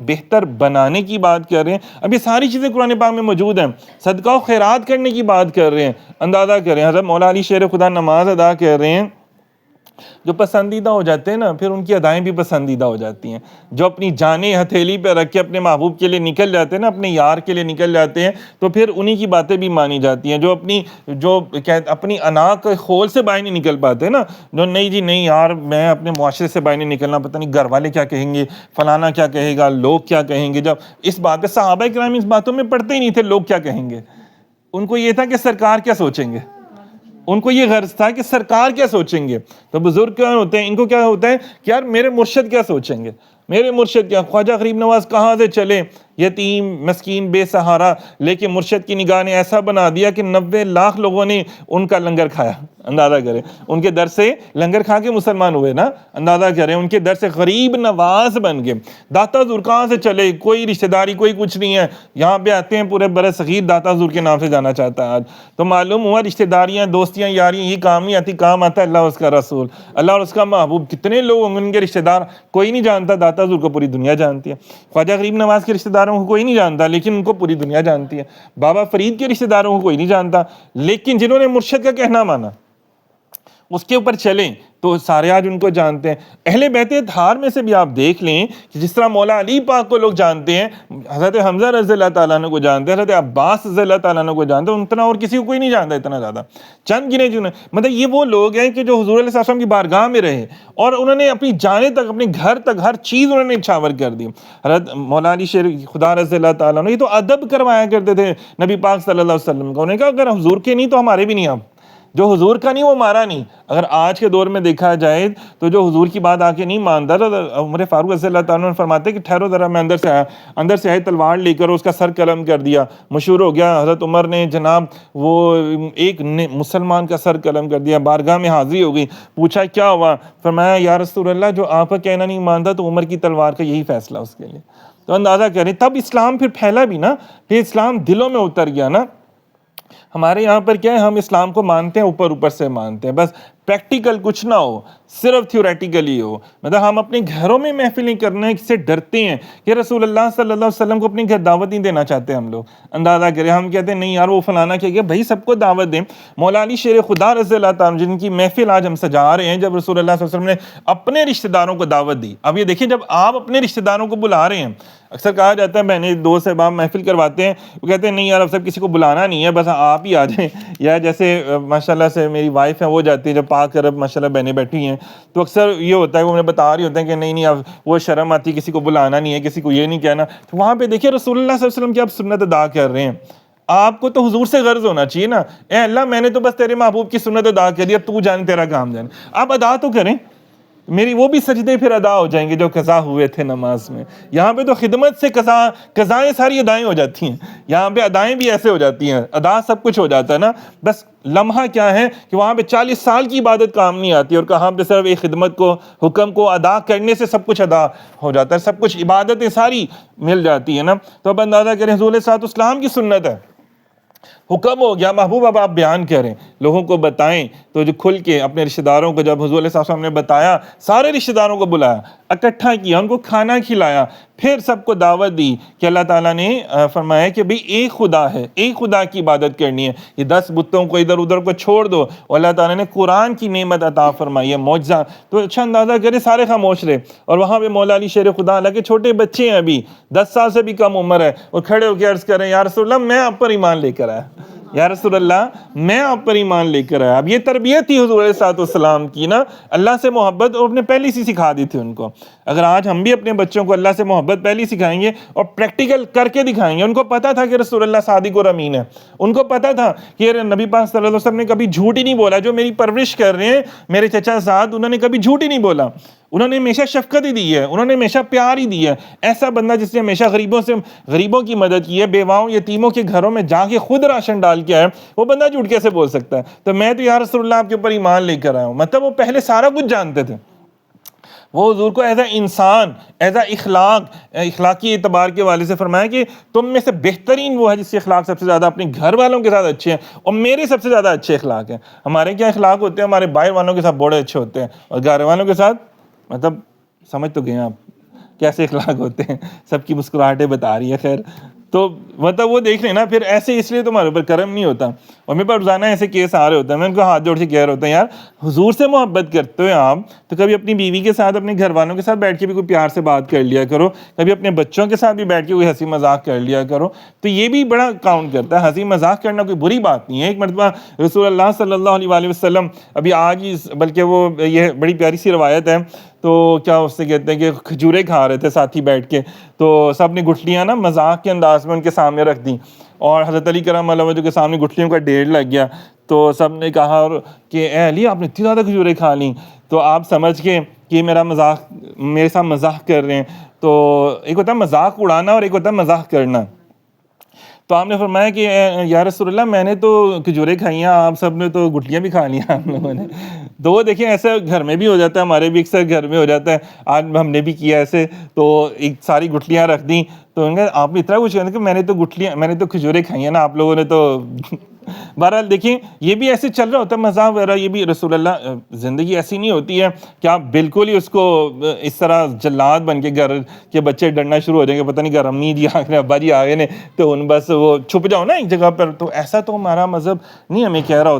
بہتر بنانے کی بات کر رہے ہیں. اب یہ ساری چیزیں قرآن پاک میں موجود ہیں. صدقہ و خیرات کرنے کی بات کر رہے ہیں. اندازہ کریں حضرت مولا علی شیر خدا نماز ادا کر رہے ہیں. جو پسندیدہ ہو جاتے ہیں نا پھر ان کی ادائیں بھی پسندیدہ ہو جاتی ہیں. جو اپنی جانیں ہتھیلی پہ رکھ کے اپنے محبوب کے لیے نکل جاتے ہیں نا، اپنے یار کے لیے نکل جاتے ہیں، تو پھر انہی کی باتیں بھی مانی جاتی ہیں. جو اپنی انا کے خول سے باہر نہیں نکل پاتے نا، جو نہیں جی نہیں یار میں اپنے معاشرے سے باہر نہیں نکلنا، پتہ نہیں گھر والے کیا کہیں گے، فلانا کیا کہے گا، لوگ کیا کہیں گے. جب اس بات پہ صحابہ کرام اس باتوں میں پڑتے ہی نہیں تھے لوگ کیا کہیں گے. ان کو یہ تھا کہ سرکار کیا سوچیں گے، ان کو یہ غرض تھا کہ سرکار کیا سوچیں گے. تو بزرگ کیا ہوتے ہیں، ان کو کیا ہوتا ہے کہ یار میرے مرشد کیا سوچیں گے، میرے مرشد کیا. خواجہ غریب نواز کہاں سے چلے، یتیم مسکین بے سہارا، لیکن مرشد کی نگاہ نے ایسا بنا دیا کہ 90 لاکھ لوگوں نے ان کا لنگر کھایا. اندازہ کریں ان کے در سے لنگر کھا کے مسلمان ہوئے نا. اندازہ کریں ان کے در سے غریب نواز بن گئے. داتا حضور کہاں سے چلے، کوئی رشتہ داری کوئی کچھ نہیں ہے، یہاں پہ آتے ہیں پورے بر صغیر داتا حضور کے نام سے جانا چاہتا ہے آج. تو معلوم ہوا رشتہ داریاں دوستیاں یاریاں یہ کام نہیں آتی، کام آتا ہے اللہ اور اس کا رسول، اللہ اور اس کا محبوب. کتنے لوگ ہوں گے ان کے رشتہ دار کوئی نہیں جانتا، داتا حضور کو پوری دنیا جانتی ہے. خواجہ غریب نواز کے رشتہ داروں کو کوئی نہیں جانتا لیکن ان کو پوری دنیا جانتی ہے. بابا فرید کے رشتہ داروں کو کوئی نہیں جانتا لیکن جنہوں نے مرشد کا کہنا مانا اس کے اوپر چلیں تو سارے آج ان کو جانتے ہیں. اہل بیت اطہار میں سے بھی آپ دیکھ لیں کہ جس طرح مولا علی پاک کو لوگ جانتے ہیں، حضرت حمزہ رضی اللہ تعالیٰ عنہ کو جانتے ہیں، حضرت عباس رضی اللہ تعالیٰ عنہ کو جانتے ہیں، اتنا اور کسی کو کوئی نہیں جانتا اتنا زیادہ. چند گنے چنے مطلب یہ وہ لوگ ہیں کہ جو حضور علیہ السلام کی بارگاہ میں رہے اور انہوں نے اپنی جانیں تک، اپنے گھر تک ہر چیز انہوں نے نچھاور کر دی. حضرت مولا علی شیر خدا رضی اللہ تعالیٰ عنہ یہ تو ادب کروایا کرتے تھے نبی پاک صلی اللہ علیہ وسلم کا. انہوں نے کہا اگر حضور کے نہیں تو ہمارے بھی نہیں، آپ جو حضور کا نہیں وہ ہمارا نہیں. اگر آج کے دور میں دیکھا جائے تو جو حضور کی بات آ کے نہیں مانتا، عمر فاروق رضی اللہ تعالیٰ عنہ فرماتے کہ ٹھہرو ذرا میں اندر سے آئی تلوار لے کر اس کا سر قلم کر دیا. مشہور ہو گیا حضرت عمر نے جناب وہ ایک مسلمان کا سر قلم کر دیا. بارگاہ میں حاضری ہو گئی، پوچھا کیا ہوا، فرمایا یا رسول اللہ جو آپ کا کہنا نہیں مانتا تو عمر کی تلوار کا یہی فیصلہ اس کے لیے. تو اندازہ کریں تب اسلام پھر پھیلا بھی نا، پھر اسلام دلوں میں اتر گیا نا. ہمارے یہاں پر کیا ہے، ہم اسلام کو مانتے ہیں اوپر سے مانتے ہیں، بس پریکٹیکل کچھ نہ ہو، صرف تھیوریٹیکلی ہو. مطلب ہم اپنے گھروں میں محفلیں کرنے سے ڈرتے ہیں کہ رسول اللہ صلی اللہ علیہ وسلم کو اپنے گھر دعوت نہیں دینا چاہتے ہم لوگ. اندازہ کریں ہم کہتے ہیں نہیں یار وہ فلانا کیا گیا، بھائی سب کو دعوت دیں. مولا علی شیر خدا رضی اللہ تعالیٰ جن کی محفل آج ہم سجا رہے ہیں، جب رسول اللہ صلی اللہ علیہ وسلم نے اپنے رشتہ داروں کو دعوت دی. اب یہ دیکھیں جب آپ اپنے رشتہ داروں کو بلا رہے ہیں، اکثر کہا جاتا ہے بہنیں دوست احباب محفل کرواتے ہیں، وہ کہتے ہیں نہیں یار اب سب کسی کو بلانا نہیں ہے، بس آپ ہی آ جائیں. یا جیسے ماشاءاللہ سے میری وائف ہے وہ جاتی ہے جب پاک عرب ماشاءاللہ بہنیں بیٹھی ہیں تو اکثر یہ ہوتا ہے وہ انہیں بتا رہی ہوتے ہیں کہ نہیں اب وہ شرم آتی کسی کو بلانا نہیں ہے، کسی کو یہ نہیں کہنا. تو وہاں پہ دیکھیں رسول اللہ صلی اللہ علیہ وسلم کی آپ سنت ادا کر رہے ہیں. آپ کو تو حضور سے غرض ہونا چاہیے نا، اے اللہ میں نے تو بس تیرے محبوب کی سنت ادا کر دی، اب تو جانے تیرا کام جانے. آپ ادا تو کریں، میری وہ بھی سجدے پھر ادا ہو جائیں گے جو قضا ہوئے تھے نماز میں. یہاں پہ تو خدمت سے قضائیں ساری ادائیں ہو جاتی ہیں، یہاں پہ ادائیں بھی ایسے ہو جاتی ہیں، ادا سب کچھ ہو جاتا ہے نا. بس لمحہ کیا ہے کہ وہاں پہ 40 سال کی عبادت کام نہیں آتی اور کہاں پہ صرف ایک خدمت کو حکم کو ادا کرنے سے سب کچھ ادا ہو جاتا ہے، سب کچھ عبادتیں ساری مل جاتی ہیں نا. تو اب اندازہ کریں حضور علیہ السلام کی سنت ہے، حکم ہو گیا محبوب اب آپ بیان کریں، لوگوں کو بتائیں. تو جو کھل کے اپنے رشتہ داروں کو جب حضور علیہ السلام نے بتایا، سارے رشتہ داروں کو بلایا، اکٹھا کیا، ان کو کھانا کھلایا، پھر سب کو دعوت دی کہ اللہ تعالیٰ نے فرمایا کہ بھئی ایک خدا ہے، ایک خدا کی عبادت کرنی ہے، یہ 10 بتوں کو ادھر ادھر کو چھوڑ دو. اور اللہ تعالیٰ نے قرآن کی نعمت عطا فرمائی ہے، معجزہ. تو اچھا اندازہ کریں سارے خاموش رہے اور وہاں پہ مولا علی شیر خدا، حالانکہ چھوٹے بچے ہیں ابھی 10 سال سے بھی کم عمر ہے، اور کھڑے ہو کے عرض کر رہے ہیں یا رسول اللہ میں آپ پر ایمان لے کر آیا، یا رسول اللہ میں آپ پر ایمان لے کر آیا. اب یہ تربیت تھی حضور علیہ السلام کی نا، اللہ سے محبت اور اپنے پہلی سی سکھا دی تھی ان کو. اگر آج ہم بھی اپنے بچوں کو اللہ سے محبت پہلی سکھائیں گے اور پریکٹیکل کر کے دکھائیں گے. ان کو پتا تھا کہ رسول اللہ صادق اور امین ہے، ان کو پتا تھا کہ نبی پاک صلی اللہ علیہ وسلم نے کبھی جھوٹ ہی نہیں بولا. جو میری پرورش کر رہے ہیں میرے چچا زاد، انہوں نے کبھی جھوٹ ہی نہیں بولا، انہوں نے ہمیشہ شفقت ہی دی ہے، انہوں نے ہمیشہ پیار ہی دی ہے. ایسا بندہ جس نے ہمیشہ غریبوں کی مدد کی ہے، بیواؤں یتیموں کے گھروں میں جا کے خود راشن ڈال کے آئے، وہ بندہ جھوٹ کیسے بول سکتا ہے؟ تو میں تو یا رسول اللہ آپ کے اوپر ایمان لے کر آیا ہوں. مطلب وہ پہلے سارا کچھ جانتے تھے. وہ حضور کو ایز اے انسان، ایز اے اخلاقی اعتبار کے والے سے فرمایا کہ تم میں سے بہترین وہ ہے جس کے اخلاق سب سے زیادہ اپنے گھر والوں کے ساتھ اچھے ہیں اور میرے سب سے زیادہ اچھے اخلاق ہیں. ہمارے کیا اخلاق ہوتے ہیں؟ ہمارے باہر والوں کے ساتھ بڑے اچھے ہوتے ہیں اور گھر والوں کے ساتھ مطلب سمجھ تو گئے آپ کیسے اخلاق ہوتے ہیں, سب کی مسکراہٹیں بتا رہی ہے. خیر تو مطلب وہ دیکھ لیں نا, پھر ایسے اس لیے تمہارے اوپر کرم نہیں ہوتا. اور میرے پاس روزانہ ایسے کیس آ رہے ہوتے ہیں, میں ان کو ہاتھ جوڑ کے کہہ رہا ہوتا ہوں یار حضور سے محبت کرتے ہو آپ تو کبھی اپنی بیوی کے ساتھ اپنے گھر والوں کے ساتھ بیٹھ کے بھی کوئی پیار سے بات کر لیا کرو, کبھی اپنے بچوں کے ساتھ بھی بیٹھ کے کوئی ہنسی مذاق کر لیا کرو. تو یہ بھی بڑا کاؤنٹ کرتا ہے, ہنسی مذاق کرنا کوئی بری بات نہیں ہے. ایک مرتبہ رسول اللہ صلی اللہ علیہ وآلہ وسلم, ابھی آج ہی بلکہ وہ یہ بڑی پیاری سی روایت ہے, تو کیا اس سے کہتے ہیں کہ کھجوریں کھا رہے تھے ساتھی بیٹھ کے, تو سب نے گٹھلیاں نا مذاق کے انداز میں ان کے سامنے رکھ دیں, اور حضرت علی کرم اللہ وجہ کے سامنے گٹھلیوں کا ڈھیر لگ گیا. تو سب نے کہا کہ اے علی آپ نے اتنی زیادہ کھجوریں کھا لیں, تو آپ سمجھ کے کہ میرے ساتھ مذاق کر رہے ہیں. تو ایک ہوتا ہے مذاق اڑانا اور ایک ہوتا ہے مذاق کرنا. تو آپ نے فرمایا کہ یا رسول اللہ میں نے تو کھجوریں کھائی ہیں, آپ سب نے تو گٹھلیاں بھی کھا لی ہیں آپ لوگوں نے. تو وہ دیکھیں ایسا گھر میں بھی ہو جاتا ہے, ہمارے بھی اکثر گھر میں ہو جاتا ہے, آج ہم نے بھی کیا ایسے, تو ایک ساری گٹھلیاں رکھ دیں. تو ان کا آپ نے اتنا کچھ کہا کہ میں نے تو کھجوریں کھائی ہیں نا, آپ لوگوں نے تو. بہرحال دیکھیں یہ بھی ایسے چل رہا ہوتا ہے مذاق وغیرہ, یہ بھی رسول اللہ, زندگی ایسی نہیں ہوتی ہے کہ آپ بالکل ہی اس کو اس طرح جلاد بن کے گھر کے بچے ڈرنا شروع ہو جائیں گے, پتہ نہیں گھر امی جی آ گئے ابا جی آ گئے نے تو ان بس وہ چھپ جاؤ نا ایک جگہ پر. تو ایسا تو ہمارا مذہب نہیں ہمیں کہہ رہا ہوتا.